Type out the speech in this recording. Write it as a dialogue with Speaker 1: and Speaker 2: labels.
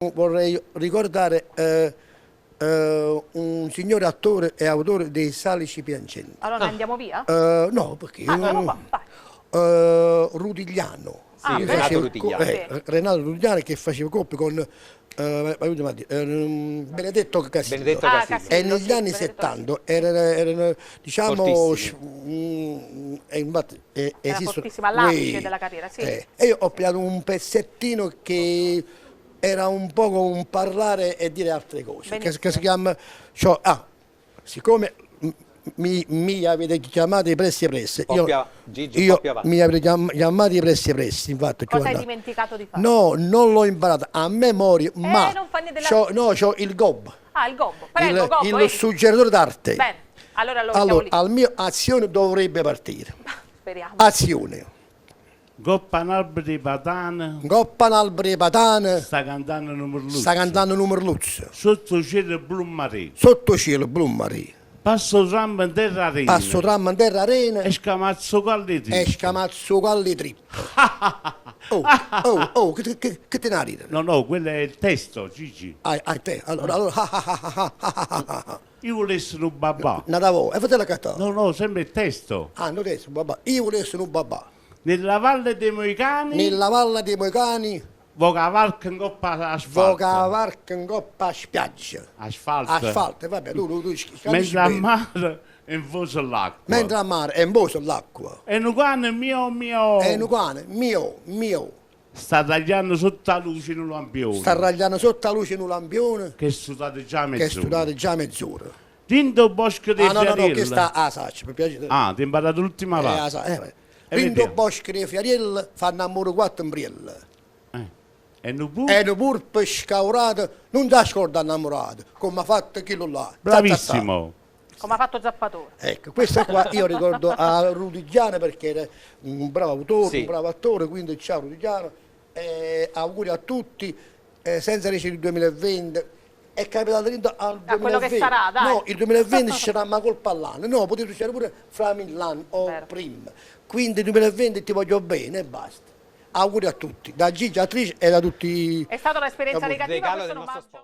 Speaker 1: Vorrei ricordare un signore attore e autore dei Salici Piangenti.
Speaker 2: Allora andiamo via?
Speaker 1: No, perché
Speaker 2: Andiamo qua, vai.
Speaker 1: Rudigliano.
Speaker 2: Sì,
Speaker 3: Renato Rudigliano.
Speaker 1: Renato Rudigliano, che faceva coppia con Benedetto Casillo.
Speaker 3: Benedetto Casillo.
Speaker 1: E negli
Speaker 2: sì,
Speaker 1: anni
Speaker 2: Benedetto
Speaker 1: 70 erano diciamo,
Speaker 3: Fortissimi.
Speaker 1: infatti,
Speaker 2: Era
Speaker 1: esistono
Speaker 2: fortissima all'apice della carriera, sì.
Speaker 1: e io ho pigliato un pezzettino che era un po' un parlare e dire altre cose, che si chiama, siccome mi avete chiamato i Pressi Pressi,
Speaker 3: Gigi,
Speaker 1: io
Speaker 3: poppia avanti.
Speaker 1: mi avete chiamato i Pressi Pressi, infatti.
Speaker 2: Cosa hai dimenticato di fare?
Speaker 1: No, non l'ho imparato a memoria, ma
Speaker 2: non fa niente della...
Speaker 1: c'ho il gobbo,
Speaker 2: Ah, il gobbo. Prego, gobbo.
Speaker 1: il suggeritore d'arte.
Speaker 2: Bene, allora lo mettiamo lì.
Speaker 1: Al mio azione dovrebbe partire.
Speaker 2: Speriamo.
Speaker 1: Azione.
Speaker 4: Goppa un albero di patane,
Speaker 1: Goppa un albero di patane,
Speaker 4: sta cantando numero Luzzo.
Speaker 1: sta cantando numero Luzzo.
Speaker 4: Sotto cielo blu marino,
Speaker 1: Sotto cielo blu marino.
Speaker 4: passo tram in terra arena,
Speaker 1: Passo tram in terra arena
Speaker 4: e scamazzo calli
Speaker 1: e scamazzo calli trippo. Che te ne ride?
Speaker 4: No, quello è il testo, Gigi.
Speaker 1: Te, allora,
Speaker 4: Io volessi un babà.
Speaker 1: nata voi, e fatela cattare.
Speaker 4: No, sempre il testo.
Speaker 1: Ah, non adesso, babà. Io volessi un babà.
Speaker 4: Nella valle dei Moicani,
Speaker 1: Nella valle dei Moicani,
Speaker 4: vo cavalca in coppa asfalto.
Speaker 1: voca varca in coppa a spiaggia.
Speaker 4: Asfalto.
Speaker 1: Asfalto, vabbè, tu
Speaker 4: Mentre a mare in fosse all'acqua.
Speaker 1: mentre a mare è in boso l'acqua.
Speaker 4: E un cane mio,
Speaker 1: E un cane, mio,
Speaker 4: sta tagliando sotto la luce in un lampione.
Speaker 1: sta ragliando sotto la luce in un lampione
Speaker 4: Che studiate già
Speaker 1: che è
Speaker 4: mezz'ora.
Speaker 1: studiato già mezz'ora.
Speaker 4: Dinto bosco di
Speaker 1: No,
Speaker 4: Fiariello.
Speaker 1: che sta a Saccia, per piacere.
Speaker 4: Ah, ti hai imparato l'ultima parte.
Speaker 1: Rindo
Speaker 4: vediamo.
Speaker 1: boschi di Fiariello fanno amore quattro imbrielle.
Speaker 4: E non può?
Speaker 1: E un pur pescaurato non ti scorda innamorato, come ha fatto quello là.
Speaker 4: Bravissimo.
Speaker 2: Come ha fatto Zappatore.
Speaker 1: Ecco, questo qua io ricordo a Rudigliano perché era un bravo autore,
Speaker 3: Sì.
Speaker 1: un bravo attore, quindi ciao Rudigliano, auguri a tutti, senza ricevere il 2020. È capitato dentro al 2020.
Speaker 2: quello che sarà, dai.
Speaker 1: No, il 2020 ci sarà ma colpa all'anno. No, potete succedere pure fra Milano o
Speaker 2: Vero.
Speaker 1: prima. Quindi il 2020 ti voglio bene e basta. Auguri a tutti, da Gigi attrice e da tutti.
Speaker 2: È stata un'esperienza negativa,
Speaker 3: Regalo
Speaker 2: questo
Speaker 3: del
Speaker 2: non
Speaker 3: nostro
Speaker 2: mangio.